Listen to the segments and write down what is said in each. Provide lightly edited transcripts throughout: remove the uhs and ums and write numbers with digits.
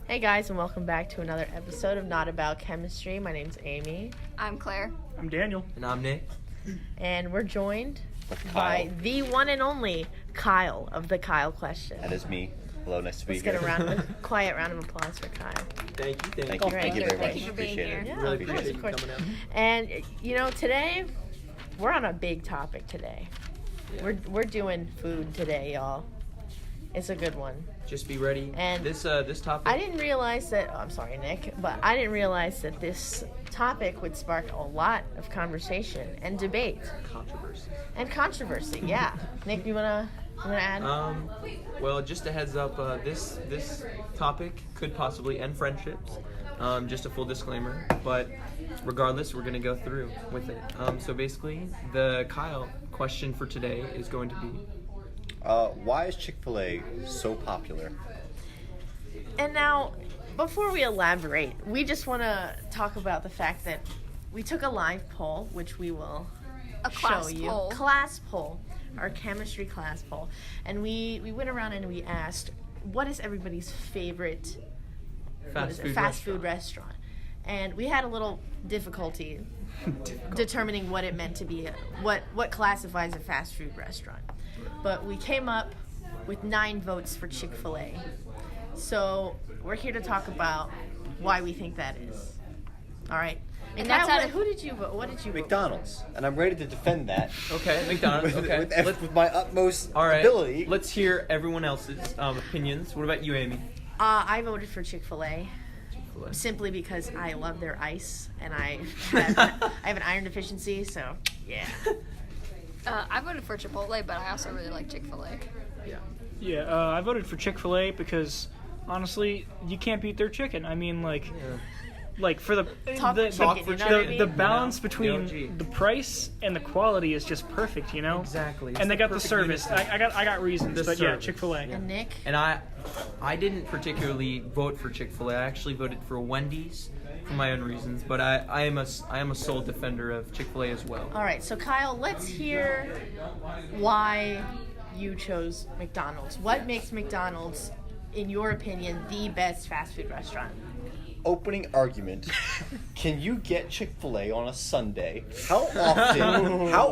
Hey guys, and welcome back to another episode of Not About Chemistry. My name's Amy. I'm Claire. I'm Daniel. And I'm Nick. And we're joined by the one and only Kyle of the Kyle Question. That is me. Hello, nice to be Let's here. get a quiet round of applause for Kyle. Thank you. Thank you very much. Thank you for being Appreciate here. it. Yeah, Really of course, appreciate of you course. coming out. And today we're on a big topic today. Yeah. We're doing food today, y'all. It's a good one. Just be ready. And this topic. I didn't realize that. I'm sorry, Nick, but I didn't realize that this topic would spark a lot of conversation and debate Controversy. and controversy. Yeah, Nick, you wanna add? Well, just a heads up. This topic could possibly end friendships. Just a full disclaimer. But regardless, we're gonna go through with it. So basically, the Kyle question for today is going to be. Why is Chick-Fil-A so popular? And now, before we elaborate, we just want to talk about the fact that we took a live poll, which we will show you. Class poll, our chemistry class poll, and we went around and we asked, what is everybody's favorite fast food restaurant? And we had a little difficulty determining what it meant to be, what classifies a fast food restaurant. But we came up with 9 votes for Chick-fil-A. So we're here to talk about why we think that is. All right. And that's now, out of- who did you vote? What did you vote? McDonald's. And I'm ready to defend that. Okay, McDonald's. Okay. with my utmost All right. ability. Let's hear everyone else's opinions. What about you, Amy? I voted for Chick-fil-A. Simply because I love their ice, and I have an iron deficiency, so yeah. I voted for Chipotle, but I also really like Chick-fil-A. Yeah, I voted for Chick-fil-A because, honestly, you can't beat their chicken. I mean, like for the the balance between the price and the quality is just perfect, you know? Exactly. And they got the service. I got reasons, but yeah, Chick-fil-A. And Nick? And I didn't particularly vote for Chick-fil-A. I actually voted for Wendy's for my own reasons, but I am a sole defender of Chick-fil-A as well. All right, so Kyle, let's hear why you chose McDonald's. What makes McDonald's, in your opinion, the best fast food restaurant? Opening argument. Can you get Chick-fil-A on a Sunday? How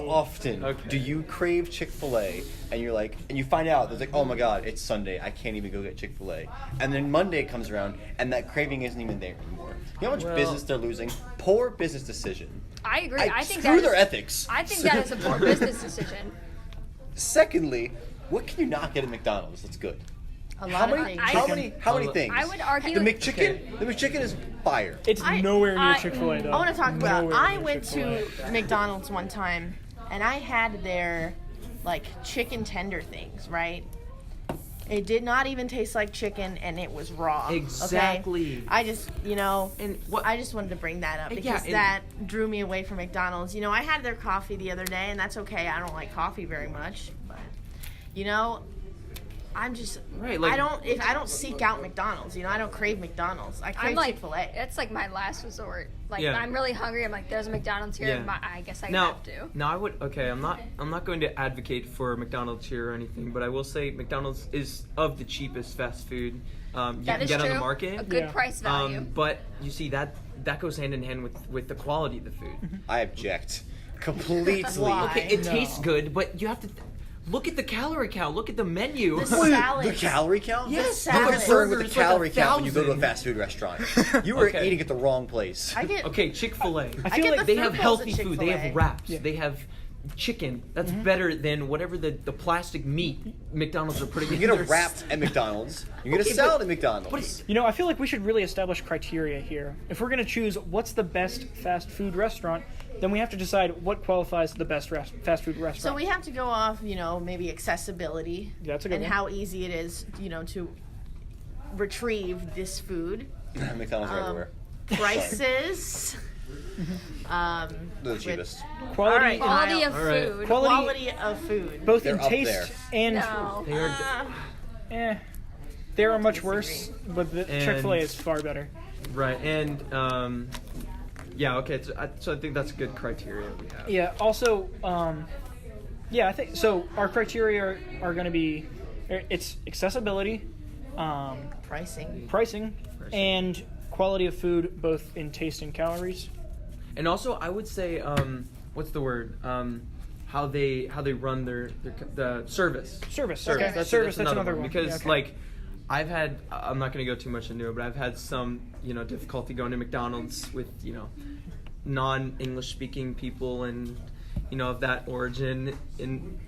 often Okay. do you crave Chick-fil-A and you're like, and you find out there's like, oh my god, it's Sunday, I can't even go get Chick-fil-A. And then Monday comes around and that craving isn't even there anymore. You know how much business they're losing? Poor business decision. I agree. I think screw that their is, ethics. I think that is a poor business decision. Secondly, what can you not get at McDonald's that's good? A lot of things. How many things? I would argue The McChicken. The McChicken is fire. It's nowhere near I- Chick-fil-A, though. I want to talk about, Nowhere I near went Chick-fil-A. to McDonald's one time, and I had their, chicken tender things, right? It did not even taste like chicken, and it was raw. Exactly. Okay? I just, And what I just wanted to bring that up Yeah, because and- that drew me away from McDonald's. I had their coffee the other day, and that's okay. I don't like coffee very much, but I'm just Right, I don't seek out McDonald's. I don't crave McDonald's. I crave I'm like, Chick-fil-A. it's like my last resort. Like, Yeah. when I'm really hungry, I'm like, there's a McDonald's here. Yeah. I guess I Now, have to. now I would. Okay, I'm not going to advocate for McDonald's here or anything, but I will say McDonald's is of the cheapest fast food you That can is get true. on the market. A good Yeah. price value. But you see that goes hand in hand with the quality of the food. I object completely. Why? Okay, it No. tastes good, but you have to look at the calorie count. Look at the menu. The salad. The calorie count? Yes, salad. You're concerned with the Burgers like calorie count when you go to a 1,000. fast food restaurant. You were Okay. eating at the wrong place. I get Okay, Chick-fil-A. I I feel get like the They fruit have bowls healthy at food. They Chick-fil-A. have wraps. Yeah. They have chicken. That's better than whatever the plastic meat McDonald's are putting You in get a their wrap at McDonald's. You get Okay, a salad but- at McDonald's. But it's, I feel like we should really establish criteria here. If we're going to choose what's the best fast food restaurant, then we have to decide what qualifies the best fast food restaurant. So we have to go off, maybe accessibility Yeah, that's a good and one. how easy it is, to retrieve this food. McDonald's are everywhere. Prices. They're the with cheapest. Quality, All right. in- Quality of All right. food. Quality of food. both They're in up taste there. and No. they are they are much worse, but the And- Chick-fil-A is far better. right, and yeah, okay. So I think that's a good criteria we have. Yeah. Also, I think so. Our criteria are going to be it's accessibility, pricing, and quality of food, both in taste and calories. And also, I would say, what's the word? How they run the service. Service. Okay, that's another one. Because like, I'm not going to go too much into it, but I've had some difficulty going to McDonald's with non-English speaking people and of that origin, and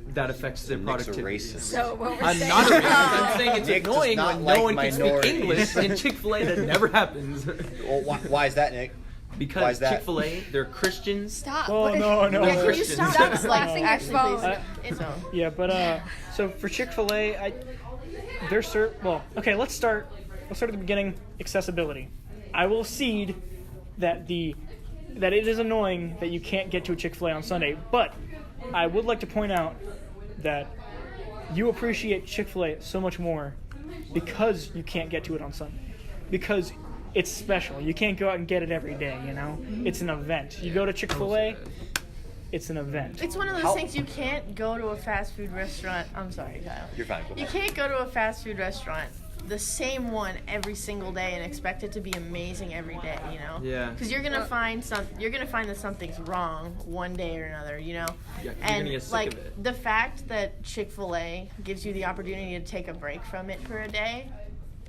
that affects their productivity. Racist. So what we're I'm saying, not a racist. I'm saying it's Nick annoying does when not no one like can speak minorities. English, and Chick-fil-A that never happens. Well, why is that, Nick? Because Why is that? Chick-fil-A, they're Christians. stop. Oh, no. Yeah, can you Christians. stop blasting your phone? Yeah, but so for Chick-fil-A, let's start at the beginning. Accessibility. I will cede that that it is annoying that you can't get to a Chick-fil-A on Sunday, but I would like to point out that you appreciate Chick-fil-A so much more because you can't get to it on Sunday. Because it's special. You can't go out and get it every day, It's an event. You go to Chick-fil-A, it's an event. It's one of those things you can't go to a fast food restaurant. I'm sorry, Kyle. You're fine. You can't go to a fast food restaurant, the same one every single day, and expect it to be amazing every day, Yeah. Because you're gonna find that something's wrong one day or another, Yeah, you're and gonna get sick like of it. the fact that Chick-fil-A gives you the opportunity to take a break from it for a day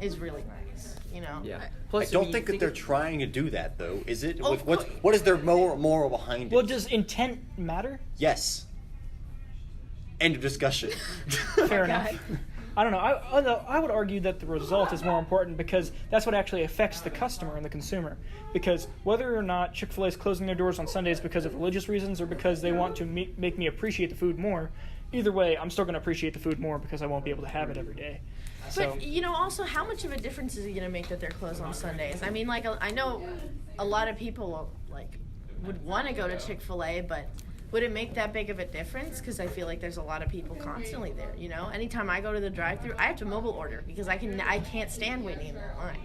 is really nice, Yeah. I Plus, don't think that they're trying to do that, though. Is it? Oh, What is their moral behind it? Well, does intent matter? Yes. End of discussion. Fair enough. I don't know. I would argue that the result is more important because that's what actually affects the customer and the consumer. Because whether or not Chick-fil-A is closing their doors on Sundays because of religious reasons or because they want to make me appreciate the food more, either way, I'm still going to appreciate the food more because I won't be able to have it every day. So, but also, how much of a difference is it going to make that they're closed on Sundays? I mean, like, I know a lot of people would want to go to Chick-fil-A, but would it make that big of a difference? Because I feel like there's a lot of people constantly there. Anytime I go to the drive-thru, I have to mobile order because I can't stand waiting in that line.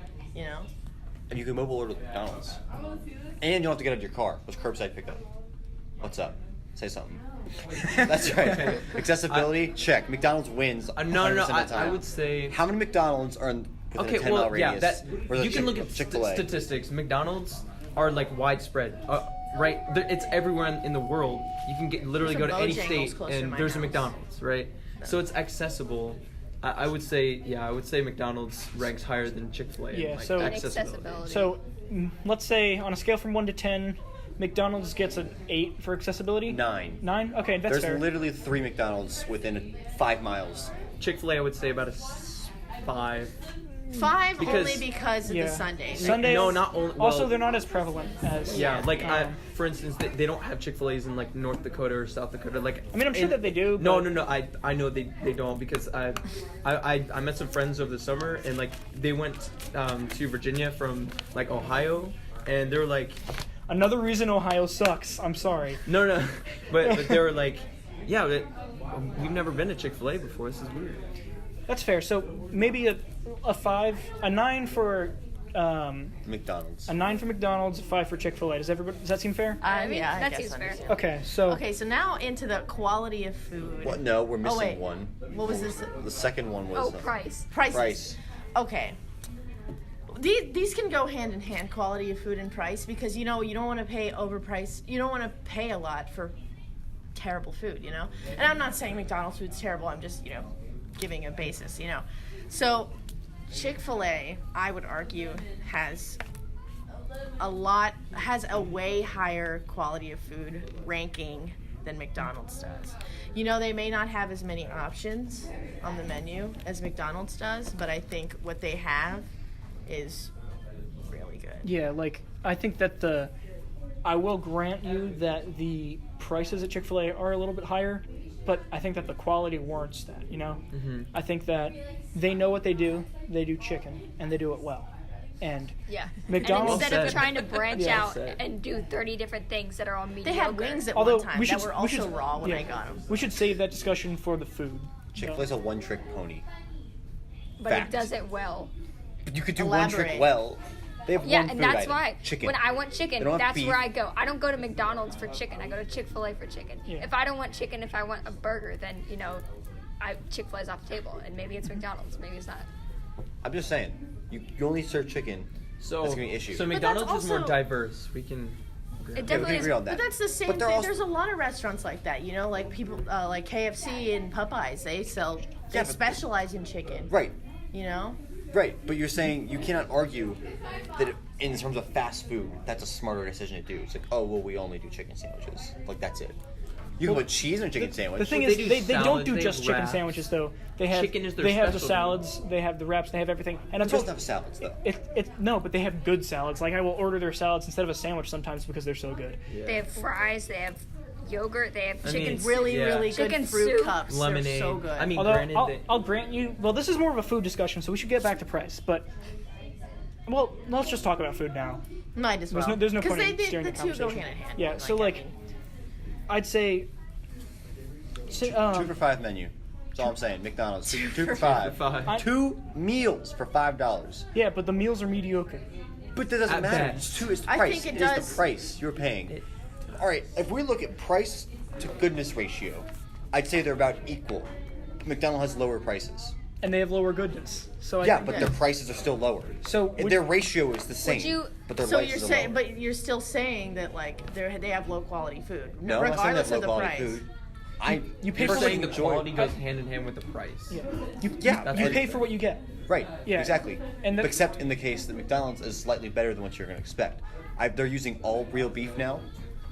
And you can mobile order at McDonald's, and you don't have to get out of your car. It's curbside pickup. What's up? Say something. That's right. Accessibility, check. McDonald's wins. No. of the time. I would say. How many McDonald's are within a 10-mile radius? You can look at statistics. McDonald's are like widespread. Right, it's everywhere in the world. You can literally go to any state and there's a McDonald's, right? No. So it's accessible. I would say McDonald's ranks higher than Chick-fil-A. Yeah, in, so accessibility. So let's say on a scale from 1 to 10, McDonald's gets an 8 for accessibility. 9. 9? Okay, that's fair. There's literally 3 McDonald's within 5 miles. Chick-fil-A, I would say about a 5. 5 only because of the Sundays. Sundays. No, not only. Well, also, they're not as prevenant as. Yeah, for instance, they don't have Chick-fil-A's in like North Dakota or South Dakota. Like, I mean, I'm sure that they do. No. I know they don't because I met some friends over the summer and like they went to Virginia from like Ohio and they were like. Another reason Ohio sucks. I'm sorry. No, but they were like, yeah, we've never been to Chick-fil-A before. This is weird. That's fair. So maybe a 5, a 9 for McDonald's. A 9 for McDonald's, a 5 for Chick-fil-A. Does that seem fair? I mean, yeah, that seems fair. Okay, so now into the quality of food. What? No, we're missing one. What was this? The second one was price. Prices. Okay. These can go hand in hand, quality of food and price, because you don't want to pay overpriced. You don't want to pay a lot for terrible food, And I'm not saying McDonald's food's terrible. I'm just giving a basis, So Chick-fil-A, I would argue, has a way higher quality of food ranking than McDonald's does. They may not have as many options on the menu as McDonald's does, but I think what they have is really good. Yeah, I think that I will grant you that the prices at Chick-fil-A are a little bit higher, but I think that the quality warrants that, Mm-hmm. I think that they know what they do. They do chicken, and they do it well. And McDonald's and instead of trying to branch out said. and do 30 different things that are all mediocre. They had wings at Although one time that were also raw when I got them. We should save that discussion for the food. Chick-fil-A's a one-trick pony. But Fact. it does it well. But you could do Elaborate. one trick well. They have Yeah, one and food that's item. why Chicken. when I want chicken, They don't have that's beef. where I go. I don't go to McDonald's for chicken. I go to Chick-fil-A for chicken. Yeah. If I don't want chicken, if I want a burger, then Chick-fil-A's off the table, and maybe it's McDonald's, maybe it's not. I'm just saying, you only serve chicken. So that's gonna be an issue. So McDonald's is more diverse. We can. It definitely agree on that. But that's the same thing. There's a lot of restaurants like that. You know, like people like KFC and Popeyes. They specialize in chicken. Right. You know. Right, but you're saying you cannot argue that in terms of fast food, that's a smarter decision to do. It's like, oh well, we only do chicken sandwiches. Like that's it. You can put cheese on a chicken sandwich. The thing is, they don't do just chicken sandwiches though. They have chicken is their they have the specialty. salads, they have the wraps, they have everything. And They both have salads though. No, but they have good salads. Like I will order their salads instead of a sandwich sometimes because they're so good. Yeah. They have fries. They have yogurt. They have chicken. Really good Chicken fruit soup. cups. Lemonade. They're so good. I mean, Although granted, I'll grant you. Well, this is more of a food discussion, so we should get back to price. But let's just talk about food now. Might as well. There's no point in because steering the the two go conversation. hand in hand. Yeah, so like, I'd say. 2 for $5 menu. That's all I'm saying. McDonald's 2 for $5. 2 meals for $5. Yeah, but the meals are mediocre. But that doesn't At matter. best. It's the I price. think it is does. the price you're paying. All right, if we look at price to goodness ratio, I'd say they're about equal. McDonald's has lower prices. And they have lower goodness. So I Yeah, think but their prices are still lower. So And their ratio is the same. But their So prices you're are saying, lower. but you're still saying that like they have low quality food, No, I'm not saying regardless that's low of the quality price. food. You pay You're for saying what the you quality goes hand in hand with the price. Yeah, you pay for what you get. Right. Yeah. Exactly. And except in the case that McDonald's is slightly better than what you're going to expect. They're using all real beef now.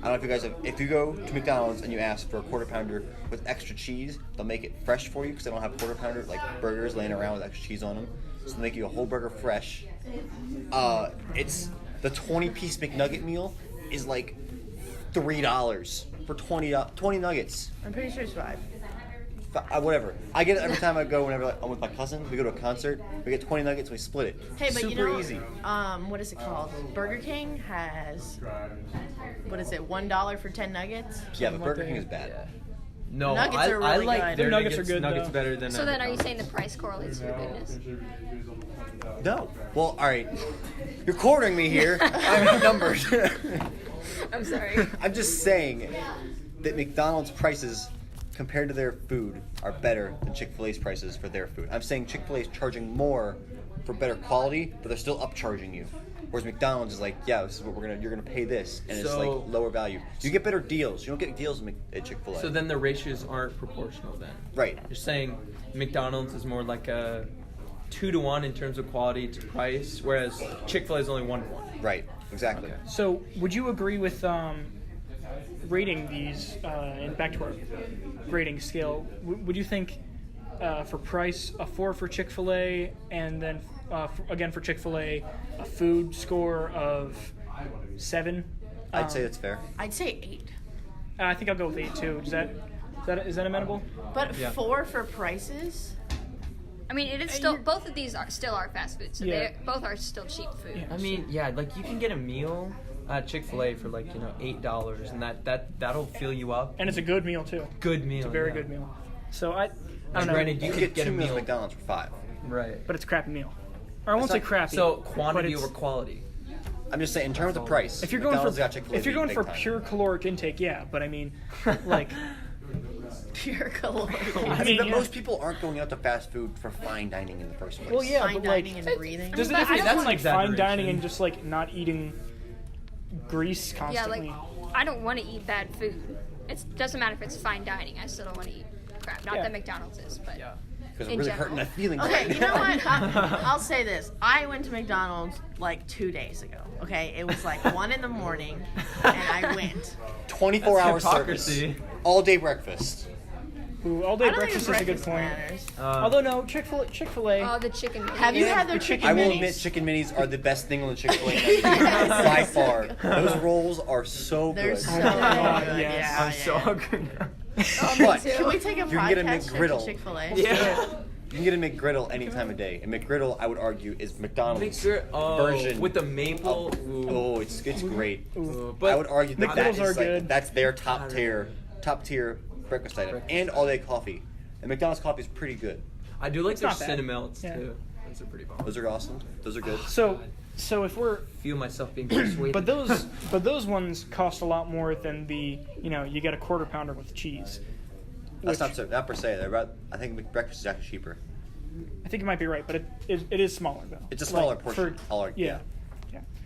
I don't know if you guys have. If you go to McDonald's and you ask for a quarter pounder with extra cheese, they'll make it fresh for you because they don't have quarter pounder like burgers laying around with extra cheese on them. So they make you a whole burger fresh. It's the 20-piece McNugget meal is like $3 for 20 nuggets. I'm pretty sure it's 5. Whatever. I get it every time I go. Whenever I'm with my cousin, we go to a concert. We get 20 nuggets. We split it. Hey, but Super you know, easy. What is it called? Burger King has, what is it, $1 for 10 nuggets? Yeah, but Burger King is bad. Yeah. No, Nuggets I are really like good. their Nuggets are good, Nuggets though. better than. So then, are you saying the price correlates to your goodness? No. Well, all right. You're cornering me here. I have numbers. I'm sorry. I'm just saying that McDonald's prices compared to their food are better than Chick-fil-A's prices for their food. I'm saying Chick-fil-A is charging more for better quality, but they're still upcharging you. Whereas McDonald's is like, yeah, this is what you're gonna pay this, and it's like lower value. You get better deals. You don't get deals at Chick-fil-A. So then the ratios aren't proportional then. Right. You're saying McDonald's is more like a 2-to-1 in terms of quality to price, whereas Chick-fil-A is only 1-to-1. Right. Exactly. Okay. So would you agree with rating these, and back to our grading scale, would you think for price a 4 for Chick-fil-A, and then again for Chick-fil-A a food score of 7? I'd say that's fair. I'd say 8. I think I'll go with 8 too. Is that amenable? But Yeah. 4 for prices? I mean, it is still both of these are still fast food, so Yeah. they both are still cheap food. Yeah. I mean, yeah, like you can get a meal at Chick-fil-A for like $8, and that'll fill you up. And it's a good meal too. Good meal. It's a very yeah. good meal. So I don't And know, granted, You you could could get get a 2 meals at meal. McDonald's for 5. Right. but it's a crappy meal. Or I won't say crappy. So but quantity it's- over quality. I'm just saying, in terms of price, If you're going McDonald's for got Chick-fil-A if you're going big for time. pure caloric intake, yeah. But I mean, like, Pure caloric. I mean, but yeah. most people aren't going out to fast food for fine dining in the first place. well, yeah, Fine but like, dining and breathing. there's a But difference I between like that's an fine dining and exaggeration. just like not eating grease Yeah, constantly. like I don't want to eat bad food. It doesn't matter if it's fine dining. I still don't want to eat crap. Not Yeah. that McDonald's is, but Yeah. Because in I'm really general. hurting my feelings. Okay, you know what? I'll say this. I went to McDonald's like 2 days ago. Okay, it was like 1 in the morning, and I went. 24-hour That's service. hypocrisy. All day breakfast. Ooh, all I day don't breakfast think is a good breakfast point. matters. Although no, Chick-fil-A. oh, the chicken. Have you had their the chicken I will minis? admit, chicken minis are the best thing on the Chick-fil-A menu by far. Those rolls are so They're good. so God, good. yes. Yeah, I'm so yeah. hungry now. But Can we take a you can get a podcast trip McGriddle. to Chick-fil-A? Yeah. You can get a McGriddle any time of day. And McGriddle, I would argue, is McDonald's version with the maple. of- Ooh. Oh, it's great. Ooh, I would argue that, McGriddles are is like, good. that's their top tier breakfast item, and all day coffee. And McDonald's coffee is pretty good. I do like their not bad. Cinemelts Yeah. too. Those are pretty bomb. Those are awesome. Those are good. So if we're Feel myself being persuaded. but those ones cost a lot more than the you get a quarter pounder with cheese. That's which- not per se. They're about. I think breakfast is actually cheaper. I think you might be right, but it is smaller though. It's a smaller portion. Yeah.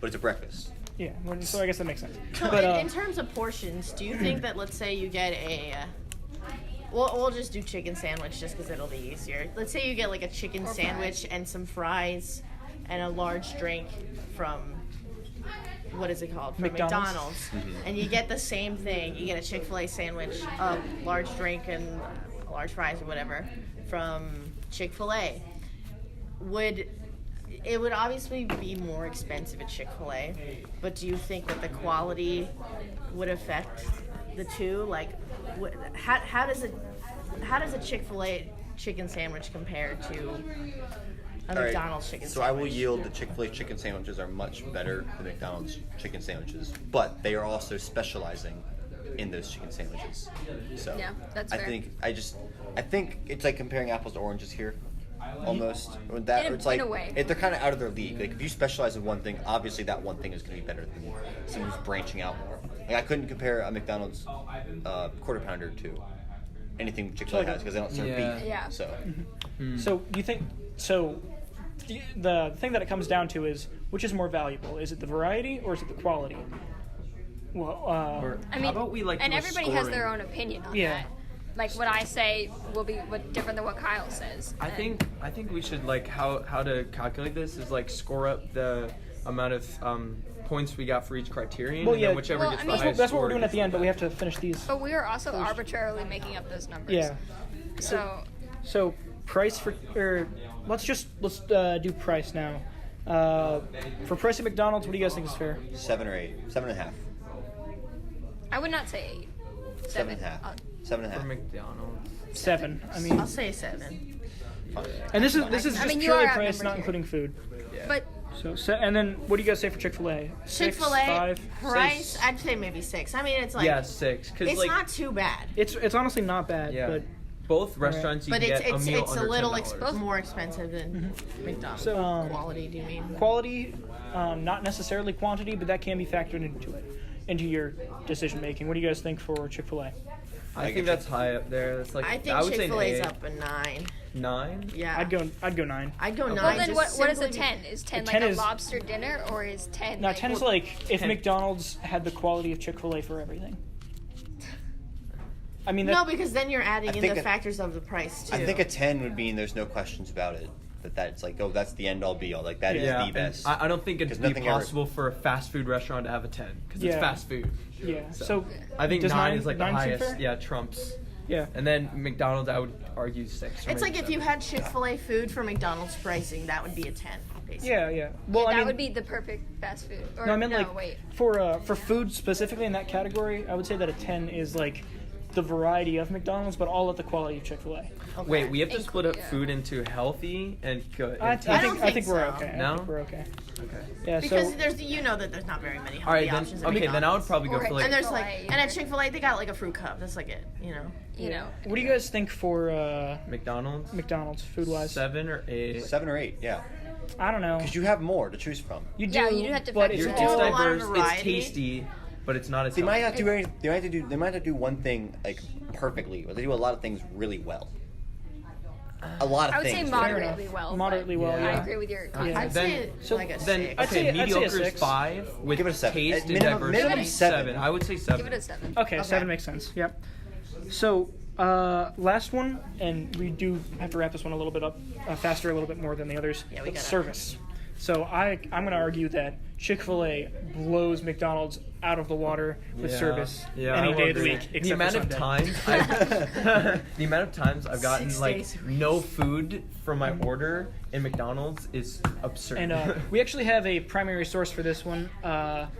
But it's a breakfast. Yeah, so I guess that makes sense. So But, in terms of portions, do you think that, let's say you get we'll just do chicken sandwich just because it'll be easier. Let's say you get like a chicken sandwich and some fries and a large drink from, what is it called? From McDonald's. And you get the same thing. You get a Chick-fil-A sandwich, a large drink and large fries or whatever from Chick-fil-A. It would obviously be more expensive at Chick-fil-A, but do you think that the quality would affect the two? Like, how does a Chick-fil-A chicken sandwich compare to a McDonald's chicken sandwich? So I will yield the Chick-fil-A chicken sandwiches are much better than McDonald's chicken sandwiches, but they are also specializing in those chicken sandwiches. So Yeah, that's fair. I think it's like comparing apples to oranges here. Almost. It's like in a way. they're kind of out of their league. Like if you specialize in one thing, obviously that one thing is going to be better than someone who's branching out more. Like I couldn't compare a McDonald's quarter pounder to anything Chick-fil-A has because they don't serve beef. Yeah. So. So do you think the thing that it comes down to is which is more valuable? Is it the variety or is it the quality? Well, I mean, how about we and do a everybody has scoring? their own opinion on Yeah. that. Like what I say will be different than what Kyle says. I think we should like how to calculate this is like score up the amount of points we got for each criterion, Well, and yeah. then whichever Well, gets I the mean- highest that's what we're score doing at gets the end, but the- we have to finish these. But we are also arbitrarily making up those numbers. Yeah. So Price let's do price now. For price at McDonald's, what do you guys think is fair? 7 or 8, 7.5, I would not say 8. 7.5, 7.5. for McDonald's. 7. I mean, I'll say 7. and this is I just mean, you purely are price, outnumbered not here. including food. But And then what do you guys say for Chick-fil-A? 6, Chick-fil-A 5? price, I'd say maybe 6. I mean, it's like Yeah, 6. Because it's like not too bad. It's honestly not bad, yeah, but both restaurants you But can it's get a meal it's a under little $10. more expensive than McDonald's. So, Quality, do you mean? quality, not necessarily quantity, but that can be factored into your decision making. What do you guys think for Chick-fil-A? I think that's high up there. That's like I think would say an Chick-fil-A's 8. up a 9. 9. Yeah. I'd go 9. I'd go 9. well, then just what is a simply 10? Is 10 like 10 a is- lobster dinner, or is 10? No, like, 10 is like if 10. McDonald's had the quality of Chick-fil-A for everything. I mean, No, because then you're adding I in think the a- factors of the price too. I think a 10 would mean there's no questions about it. That's like, oh, that's the end all be all. Like that is Yeah, the best. I don't think it'd 'Cause be nothing ever- possible for a fast food restaurant to have a 10 because it's Yeah. fast food. yeah. So, So I think does 9 is like the 9 seem highest. fair? Yeah, trumps. Yeah. And then McDonald's, I would argue 6. or it's like maybe if you 7. had Chick-fil-A food for McDonald's pricing, that would be a 10, basically. Yeah. Well, that I mean, would be the perfect fast food. Or, no, I meant like wait. for food specifically in that category, I would say that a 10 is like the variety of McDonald's, but all at the quality of Chick-fil-A. Okay. Wait, we have to split up Yeah. food into healthy and good. I and think think we're so. okay. No? I think we're okay. okay. Yeah. Because So there's that there's not very many All right, healthy then. options at Okay, then I would McDonald's. probably go Or for like. And there's Chick-fil-A, and at Chick-fil-A they got like a fruit cup. That's like it, You know. what do you guys think for McDonald's. McDonald's food wise? 7 or 8. 7 or 8, yeah. I don't know. Because you have more to choose from. You do, Yeah, you do have to but factor it's Your in. do a it's lot of diverse. It's variety. tasty, but it's not as. They might healthy. not do any, they might not do one thing like perfectly, but they do a lot of things really well. A lot of I would say things. moderately enough. well. Moderately but well, I yeah. agree with your. Yeah. I'd Then- say like a Then 6. I'd say a mediocre is 6. 5 with Give it a 7. taste and Minimum- diversity. minimum 7. I would say 7. Give it a 7. Okay, 7 makes sense. Yep. So, last one, and we do have to wrap this one a little bit up faster, a little bit more than the others. Yeah, we but gotta. service. So I'm going to argue that Chick-fil-A blows McDonald's out of the water with service Yeah, any I will day of the agree. week, except The amount for of Sunday. times the amount of times I've gotten 6 like days a week. no food from my order in McDonald's is absurd. And we actually have a primary source for this one.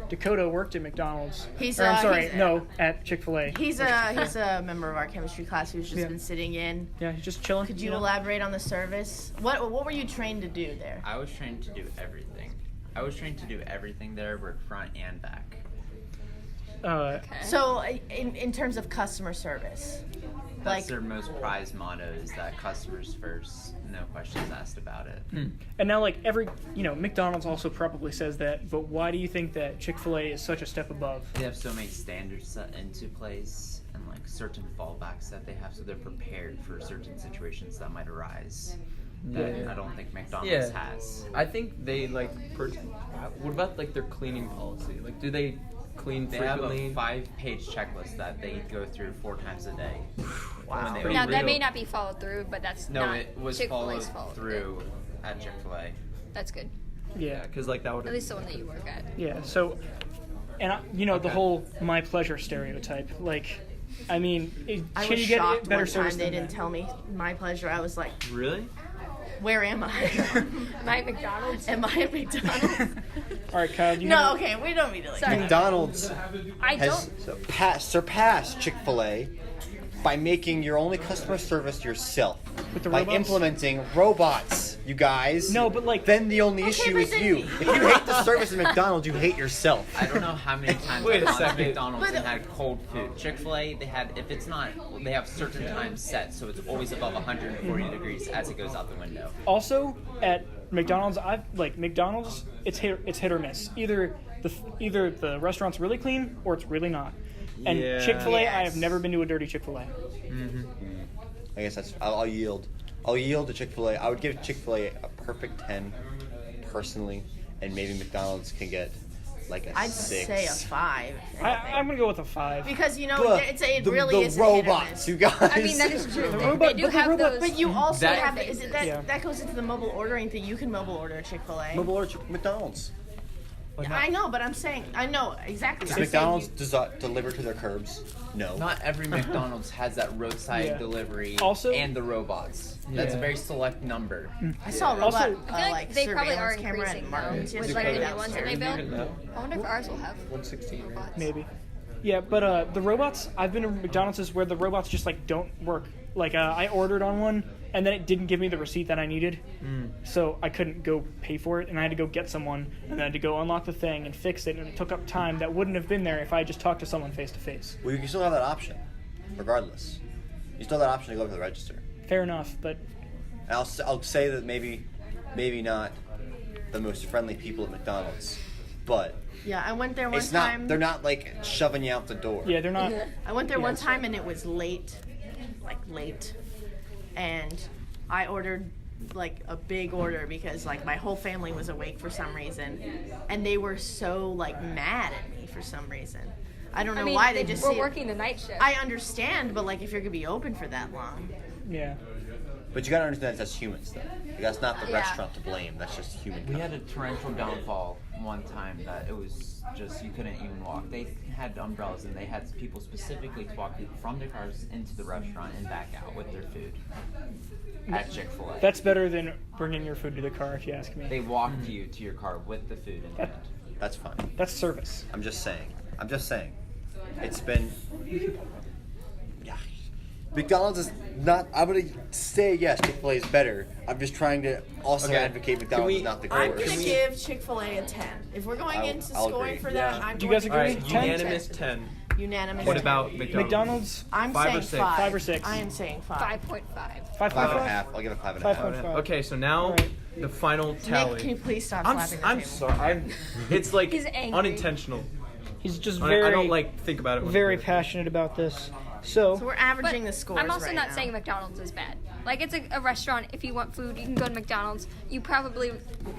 Dakota worked at McDonald's. He's, Or, I'm sorry, he's- no, at Chick-fil-A. He's a member of our chemistry class who's just Yeah. been sitting in. Yeah, he's just chilling. Could you know? elaborate on the service? What were you trained to do there? I was trained to do everything. I was trained to do everything there, work front and back. Uh, Okay. So in terms of customer service, That's like their most prized motto is that customers first, no questions asked about it. And now, like McDonald's also probably says that, but why do you think that Chick-fil-A is such a step above? They have so many standards set into place and like certain fallbacks that they have, so they're prepared for certain situations that might arise. that Yeah. I don't think McDonald's Yeah. has. I think they like. What about like their cleaning policy? Like, do they clean They have frequently? a 5-page checklist that they go through 4 times a day. Wow. When they Now open. that may not be followed through, but that's No, not it was Chick-fil-A's followed fault. through at Chick-fil-A. That's good. Yeah. Because like that would. At least the one that you work at. Yeah. So, and the Okay. whole my pleasure stereotype. Like, I mean, I can was you get shocked better one service time they than didn't that? tell me my pleasure. I was like, Really? where am I? Am I at McDonald's? Am I at McDonald's? All right, Kyle. Do you No, have- okay, we don't need to like. Sorry. McDonald's I has don't. surpassed Chick-fil-A by making your only customer service yourself. With the by robots? implementing robots, you guys. No, but, like- then the only issue but is then- you. If you hate the service at McDonald's, you hate yourself. I don't know how many times Wait I've a gone to second. McDonald's But- and had cold food. Chick-fil-A, they have, if it's not, they have certain times set, so it's always above 140 degrees as it goes out the window. Also, at McDonald's, McDonald's. It's hit or miss. Either the restaurant's really clean or it's really not. And Yeah. Chick-fil-A, I Yes. have never been to a dirty Chick-fil-A. I guess I'll yield. I'll yield to Chick-fil-A. I would give Chick-fil-A a perfect 10, personally, and maybe McDonald's can get like a I'd 6. say a 5. if anything. I'm gonna go with a 5. Because it The- really is the a hit or robots, miss. you guys. I mean, that is true. robot- They do but the have robot- those. But you also That- have faces. that goes into the mobile ordering thing. You can mobile order at Chick-fil-A. Mobile order McDonald's. I know, but I'm saying I know exactly. Does I'm McDonald's saying deliver to their curbs? No. Not every McDonald's has that roadside Yeah. delivery Also- and the robots. That's a Yeah. very select number. I saw a Also- robot I feel like they probably are surveillance camera increasing at though, Martin's with yesterday. like the That new was ones that they scary. build. I wonder if ours will have 116. Right? robots. Maybe. Yeah, but the robots, I've been to McDonald's where the robots just like don't work. Like I ordered on one and then it didn't give me the receipt that I needed. So I couldn't go pay for it and I had to go get someone and then I had to go unlock the thing and fix it and it took up time that wouldn't have been there if I had just talked to someone face to face. Well, you can still have that option, regardless. You still have that option to go up to the register. Fair enough, but And I'll say that maybe not the most friendly people at McDonald's, but Yeah, I went there one it's not. time. They're not like shoving you out the door. yeah, they're not. I went there Yeah, one it's time and it was late, and I ordered like a big order because like my whole family was awake for some reason, and they were so like mad at me for some reason. I don't know I mean, why they just. were see it- working the night shift. I understand, but like if you're gonna be open for that long, Yeah. But you gotta understand that's humans, though. That's not the Yeah. restaurant to blame. That's just human. We had a torrential downfall one time that it was just, you couldn't even walk. They had umbrellas and they had people specifically to walk from their cars into the restaurant and back out with their food at Chick-fil-A. That's better than bringing your food to the car, if you ask me. They walked you to your car with the food in hand. That's fine. That's service. I'm just saying. It's been. Yeah. McDonald's is not. I'm gonna say yes. Chick-fil-A is better. I'm just trying to also Okay. advocate McDonald's we- is not the I'm worst. gonna give Chick-fil-A a 10. If we're going into I'll scoring agree. for that, Yeah. I'm Do you going guys to agree? give All right, 10? unanimous 10. Unanimous. What 10. about McDonald's? McDonald's, I'm 5 or saying 6? 5. 5 or 6? I am saying 5. 5.5. 5.5. I'll give it 5.5. 5.5. Okay, so now Alright. the final tally. Nick, can you please stop I'm slapping the I'm table? sorry. It's like He's angry. unintentional. He's just I very, don't like think about it. when very I do it. passionate about this. So So, we're But averaging the scores I'm also right not now. saying McDonald's is bad. Like, it's a restaurant. If you want food, you can go to McDonald's. You probably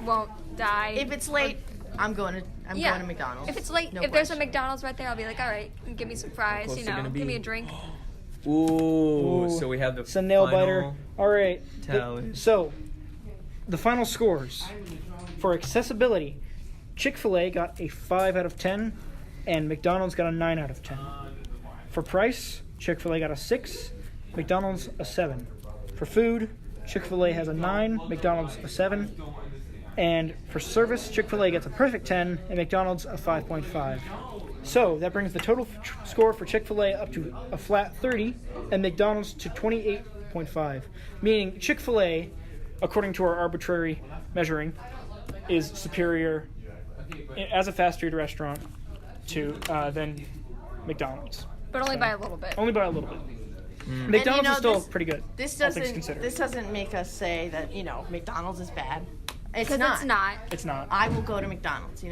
won't die. If it's late, I'm going to McDonald's. If it's late, No if there's a question. McDonald's right there, I'll be like, all right, give me some fries, What's you it know, gonna give me be? a drink. Ooh, so we have the it's a nail final biter. All right. tally. So, the final scores for accessibility: Chick-fil-A got a 5 out of 10, and McDonald's got a 9 out of 10. For price, Chick-fil-A got a 6, McDonald's a 7. For food, Chick-fil-A has a 9, McDonald's a 7. And for service, Chick-fil-A gets a perfect 10, and McDonald's a 5.5. So that brings the total score for Chick-fil-A up to a flat 30, and McDonald's to 28.5. Meaning Chick-fil-A, according to our arbitrary measuring, is superior as a fast food restaurant to than McDonald's. But only by a little bit. Only by a little bit. And, McDonald's you know, is still this- pretty good. This all things doesn't. considered. This doesn't make us say that McDonald's is bad. It's Because not. it's not. It's not. I will go to McDonald's.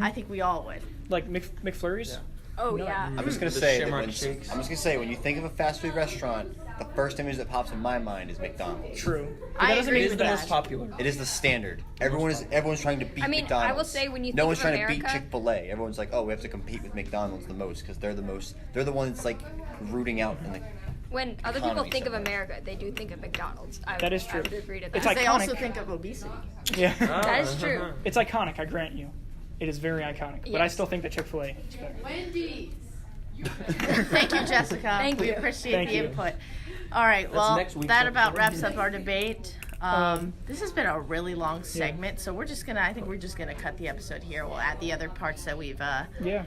I think we all would. Like McFlurries. Oh, yeah. I'm just gonna The say that Shamrock when, Shakes. I'm just gonna say when you think of a fast food restaurant, the first image that pops in my mind is McDonald's. True. I doesn't agree mean with the that. most popular. It is the standard. Everyone's trying to beat I mean, McDonald's. I will say when you no think one's of trying to beat America- Chick-fil-A. Everyone's like, oh, we have to compete with McDonald's the most because they're the one that's like rooting out in the. When other people Economy think of somewhere. America, they do think of McDonald's. That is I true. would agree to that. It's They iconic. also think of obesity. Yeah. That is true. It's iconic, I grant you. It is very iconic. But I Yes. still think that Chick-fil-A is better. Thank you, Jessica. Thank we you. appreciate Thank the you. input. All right, well, next week's that about episode. wraps up our debate. This has been a really long segment, so I think we're just gonna cut the episode here. We'll add the other parts that we've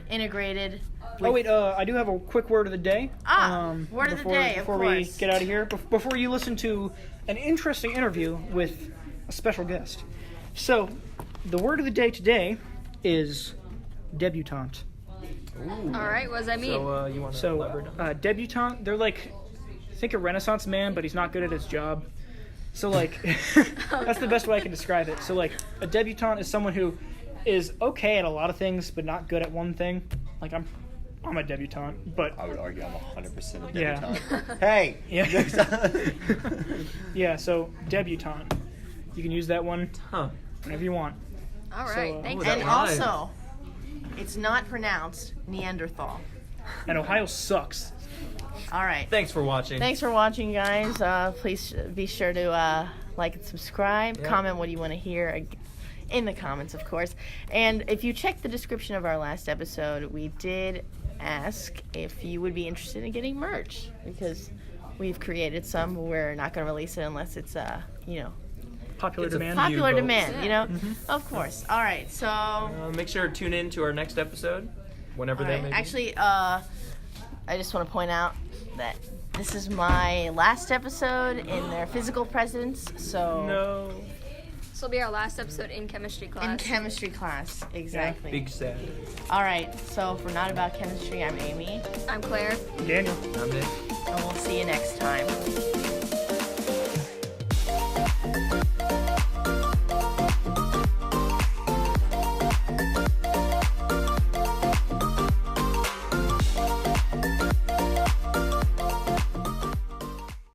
integrated. Oh wait, I do have a quick word of the day. Word of the day, of before we course. get out of here, before you listen to an interesting interview with a special guest. So, the word of the day today is debutante. Ooh. All right, what does that mean? So you want to elaborate on that? Debutante, they're like, think a Renaissance man, but he's not good at his job. So like, that's the best way I can describe it. So like, a debutante is someone who is okay at a lot of things, but not good at one thing. Like I'm a debutante, but I would argue I'm 100% a Yeah. debutante. Hey. yeah, yeah. So debutante, you can use that one Huh. whenever you want. All right, So, thanks. that And rhymes. also, it's not pronounced Neanderthal. And Ohio sucks. All right. Thanks for watching. Thanks for watching, guys. Please be sure to like and subscribe. Yeah. Comment what you want to hear in the comments, of course. And if you check the description of our last episode, we did ask if you would be interested in getting merch because we've created some. But we're not going to release it unless it's Popular It's a demand. popular votes. demand. You know, of course. All right. So. Make sure to tune in to our next episode, whenever All that right. may be. Actually, I just want to point out that this is my last episode in their physical presence, so No. This will be our last episode in chemistry class. in chemistry class, exactly. Big sad. All right, so for Not About Chemistry, I'm Amy, I'm Claire. Daniel. I'm Nick. and we'll see you next time.